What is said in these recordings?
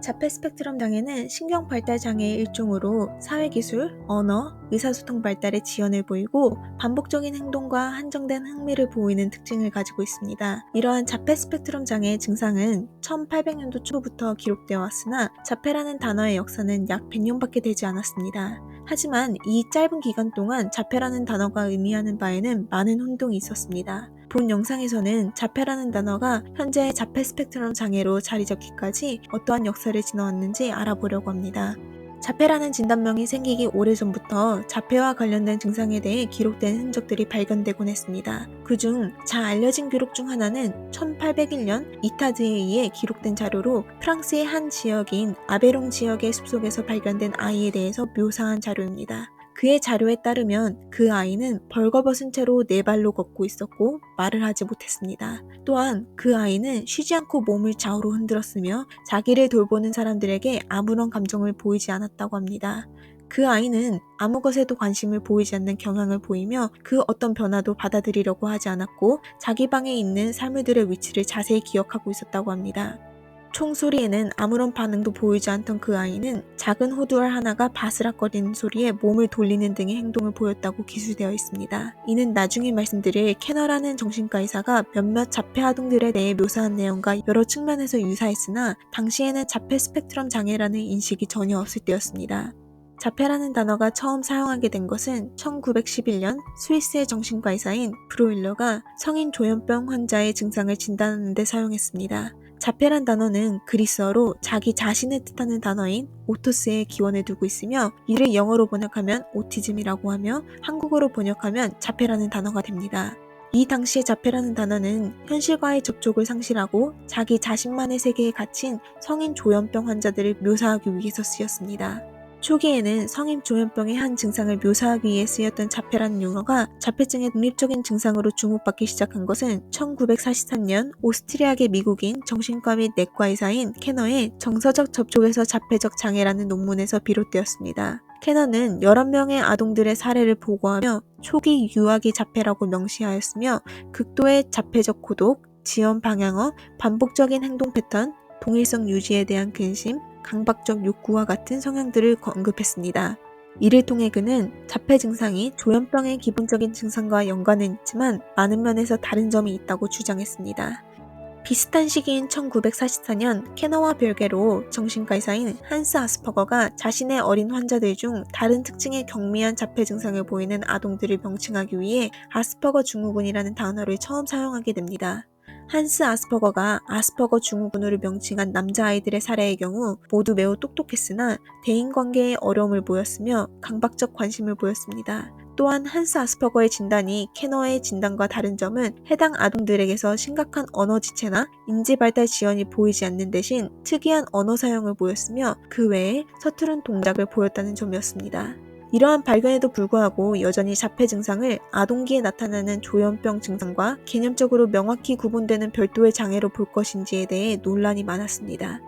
자폐 스펙트럼 장애는 신경 발달 장애의 일종으로 사회기술, 언어, 의사소통 발달에 지연을 보이고 반복적인 행동과 한정된 흥미를 보이는 특징을 가지고 있습니다. 이러한 자폐 스펙트럼 장애의 증상은 1800년도 초부터 기록되어 왔으나 자폐라는 단어의 역사는 약 100년밖에 되지 않았습니다. 하지만 이 짧은 기간 동안 자폐라는 단어가 의미하는 바에는 많은 혼동이 있었습니다. 본 영상에서는 자폐라는 단어가 현재 자폐 스펙트럼 장애로 자리 잡기까지 어떠한 역사를 지나왔는지 알아보려고 합니다. 자폐라는 진단명이 생기기 오래전부터 자폐와 관련된 증상에 대해 기록된 흔적들이 발견되곤 했습니다. 그중 잘 알려진 기록 중 하나는 1801년 이타드에 의해 기록된 자료로 프랑스의 한 지역인 아베롱 지역의 숲속에서 발견된 아이에 대해서 묘사한 자료입니다. 그의 자료에 따르면 그 아이는 벌거벗은 채로 네 발로 걷고 있었고 말을 하지 못했습니다. 또한 그 아이는 쉬지 않고 몸을 좌우로 흔들었으며 자기를 돌보는 사람들에게 아무런 감정을 보이지 않았다고 합니다. 그 아이는 아무 것에도 관심을 보이지 않는 경향을 보이며 그 어떤 변화도 받아들이려고 하지 않았고 자기 방에 있는 사물들의 위치를 자세히 기억하고 있었다고 합니다. 총소리에는 아무런 반응도 보이지 않던 그 아이는 작은 호두알 하나가 바스락거리는 소리에 몸을 돌리는 등의 행동을 보였다고 기술되어 있습니다. 이는 나중에 말씀드릴 캐너라는 정신과 의사가 몇몇 자폐 아동들에 대해 묘사한 내용과 여러 측면에서 유사했으나 당시에는 자폐 스펙트럼 장애라는 인식이 전혀 없을 때였습니다. 자폐라는 단어가 처음 사용하게 된 것은 1911년 스위스의 정신과 의사인 브로일러가 성인 조현병 환자의 증상을 진단하는 데 사용했습니다. 자폐란 단어는 그리스어로 자기 자신을 뜻하는 단어인 오토스의 기원을 두고 있으며 이를 영어로 번역하면 오티즘이라고 하며 한국어로 번역하면 자폐라는 단어가 됩니다. 이 당시의 자폐라는 단어는 현실과의 접촉을 상실하고 자기 자신만의 세계에 갇힌 성인 조현병 환자들을 묘사하기 위해서 쓰였습니다. 초기에는 성인 조현병의 한 증상을 묘사하기 위해 쓰였던 자폐라는 용어가 자폐증의 독립적인 증상으로 주목받기 시작한 것은 1943년 오스트리아계 미국인 정신과 및 내과 의사인 캐너의 정서적 접촉에서 자폐적 장애라는 논문에서 비롯되었습니다. 캐너는 11명의 아동들의 사례를 보고하며 초기 유아기 자폐라고 명시하였으며 극도의 자폐적 고독, 지연 방향어, 반복적인 행동 패턴, 동일성 유지에 대한 근심, 강박적 욕구와 같은 성향들을 언급했습니다. 이를 통해 그는 자폐 증상이 조현병의 기본적인 증상과 연관은 있지만 많은 면에서 다른 점이 있다고 주장했습니다. 비슷한 시기인 1944년 캐너와 별개로 정신과 의사인 한스 아스퍼거가 자신의 어린 환자들 중 다른 특징의 경미한 자폐 증상을 보이는 아동들을 명칭하기 위해 아스퍼거 증후군이라는 단어를 처음 사용하게 됩니다. 한스 아스퍼거가 아스퍼거 증후군으로 명칭한 남자아이들의 사례의 경우 모두 매우 똑똑했으나 대인관계에 어려움을 보였으며 강박적 관심을 보였습니다. 또한 한스 아스퍼거의 진단이 캐너의 진단과 다른 점은 해당 아동들에게서 심각한 언어 지체나 인지발달 지연이 보이지 않는 대신 특이한 언어 사용을 보였으며 그 외에 서투른 동작을 보였다는 점이었습니다. 이러한 발견에도 불구하고 여전히 자폐 증상을 아동기에 나타나는 조현병 증상과 개념적으로 명확히 구분되는 별도의 장애로 볼 것인지에 대해 논란이 많았습니다.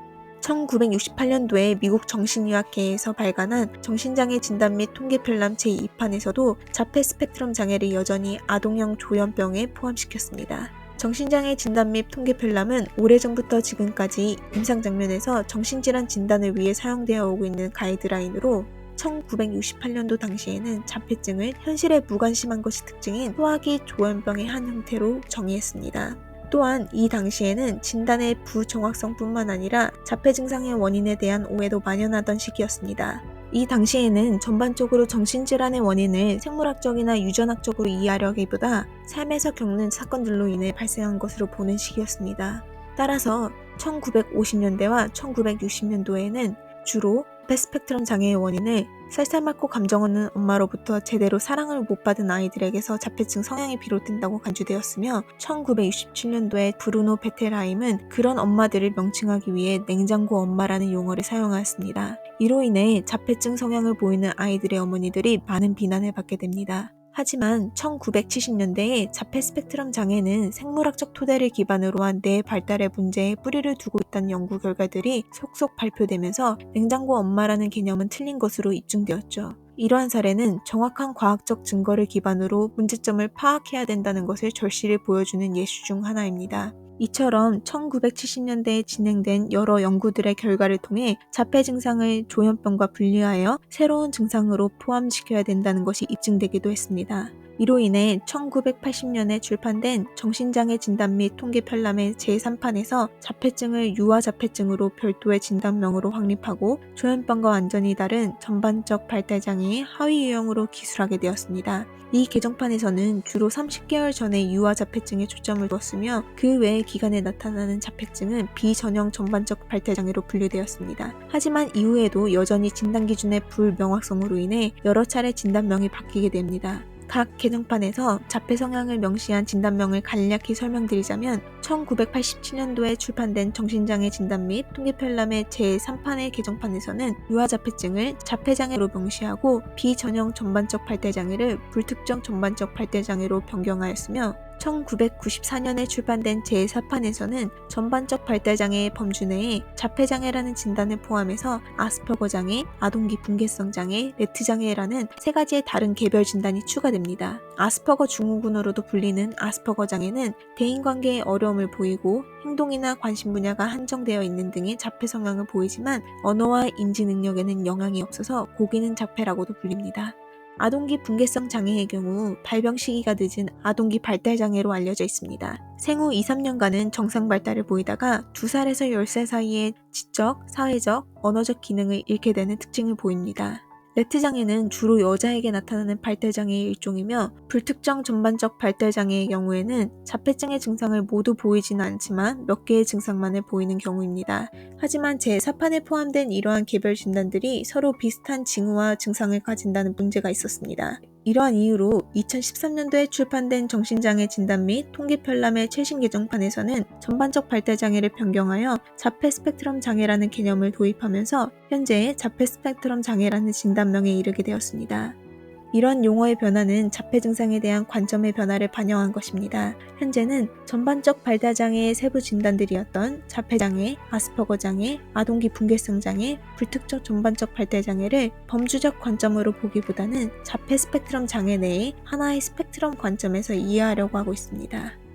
1968년도에 미국 정신의학회에서 발간한 정신장애 진단 및 통계 편람 제2판에서도 자폐 스펙트럼 장애를 여전히 아동형 조현병에 포함시켰습니다. 정신장애 진단 및 통계 편람은 오래전부터 지금까지 임상 장면에서 정신질환 진단을 위해 사용되어 오고 있는 가이드라인으로 1968년도 당시에는 자폐증을 현실에 무관심한 것이 특징인 소화기 조현병의 한 형태로 정의했습니다. 또한 이 당시에는 진단의 부정확성뿐만 아니라 자폐 증상의 원인에 대한 오해도 만연하던 시기였습니다. 이 당시에는 전반적으로 정신질환의 원인을 생물학적이나 유전학적으로 이해하려기보다 삶에서 겪는 사건들로 인해 발생한 것으로 보는 시기였습니다. 따라서 1950년대와 1960년도에는 주로 자폐 스펙트럼 장애의 원인을 쌀쌀맞고 감정 없는 엄마로부터 제대로 사랑을 못 받은 아이들에게서 자폐증 성향이 비롯된다고 간주되었으며 1967년도에 브루노 베텔하임은 그런 엄마들을 명칭하기 위해 냉장고 엄마라는 용어를 사용하였습니다. 이로 인해 자폐증 성향을 보이는 아이들의 어머니들이 많은 비난을 받게 됩니다. 하지만 1970년대에 자폐 스펙트럼 장애는 생물학적 토대를 기반으로 한 뇌 발달의 문제에 뿌리를 두고 있다는 연구 결과들이 속속 발표되면서 냉장고 엄마라는 개념은 틀린 것으로 입증되었죠. 이러한 사례는 정확한 과학적 증거를 기반으로 문제점을 파악해야 된다는 것을 절실히 보여주는 예시 중 하나입니다. 이처럼 1970년대에 진행된 여러 연구들의 결과를 통해 자폐 증상을 조현병과 분리하여 새로운 증상으로 포함시켜야 된다는 것이 입증되기도 했습니다. 이로 인해 1980년에 출판된 정신장애 진단 및 통계 편람의 제3판에서 자폐증을 유아자폐증으로 별도의 진단명으로 확립하고 조현병과 완전히 다른 전반적 발달장애의 하위 유형으로 기술하게 되었습니다. 이 개정판에서는 주로 30개월 전에 유아자폐증에 초점을 두었으며 그 외의 기간에 나타나는 자폐증은 비전형 전반적 발달장애로 분류되었습니다. 하지만 이후에도 여전히 진단기준의 불명확성으로 인해 여러 차례 진단명이 바뀌게 됩니다. 각 개정판에서 자폐 성향을 명시한 진단명을 간략히 설명드리자면 1987년도에 출판된 정신장애 진단 및 통계편람의 제3판의 개정판에서는 유아자폐증을 자폐장애로 명시하고 비전형 전반적 발달장애를 불특정 전반적 발달장애로 변경하였으며 1994년에 출판된 제4판에서는 전반적 발달장애의 범주 내에 자폐장애라는 진단을 포함해서 아스퍼거 장애, 아동기 분개성 장애, 레트 장애라는 세 가지의 다른 개별 진단이 추가됩니다. 아스퍼거 증후군으로도 불리는 아스퍼거 장애는 대인관계에 어려움을 보이고 행동이나 관심 분야가 한정되어 있는 등의 자폐 성향을 보이지만 언어와 인지 능력에는 영향이 없어서 고기능 자폐라고도 불립니다. 아동기 분개성 장애의 경우 발병 시기가 늦은 아동기 발달 장애로 알려져 있습니다. 생후 2-3년간은 정상 발달을 보이다가 2살에서 10살 사이에 지적, 사회적, 언어적 기능을 잃게 되는 특징을 보입니다. 레트 장애는 주로 여자에게 나타나는 발달장애의 일종이며 불특정 전반적 발달장애의 경우에는 자폐증의 증상을 모두 보이지는 않지만 몇 개의 증상만을 보이는 경우입니다. 하지만 제4판에 포함된 이러한 개별 진단들이 서로 비슷한 징후와 증상을 가진다는 문제가 있었습니다. 이러한 이유로 2013년도에 출판된 정신장애 진단 및 통계편람의 최신 개정판에서는 전반적 발달장애를 변경하여 자폐 스펙트럼 장애라는 개념을 도입하면서 현재의 자폐 스펙트럼 장애라는 진단명에 이르게 되었습니다. 이런 용어의 변화는 자폐 증상에 대한 관점의 변화를 반영한 것입니다. 현재는 전반적 발달장애의 세부 진단들이었던 자폐장애, 아스퍼거 장애, 아동기 분개성 장애, 불특정 전반적 발달장애를 범주적 관점으로 보기보다는 자폐 스펙트럼 장애 내에 하나의 스펙트럼 관점에서 이해하려고 하고 있습니다.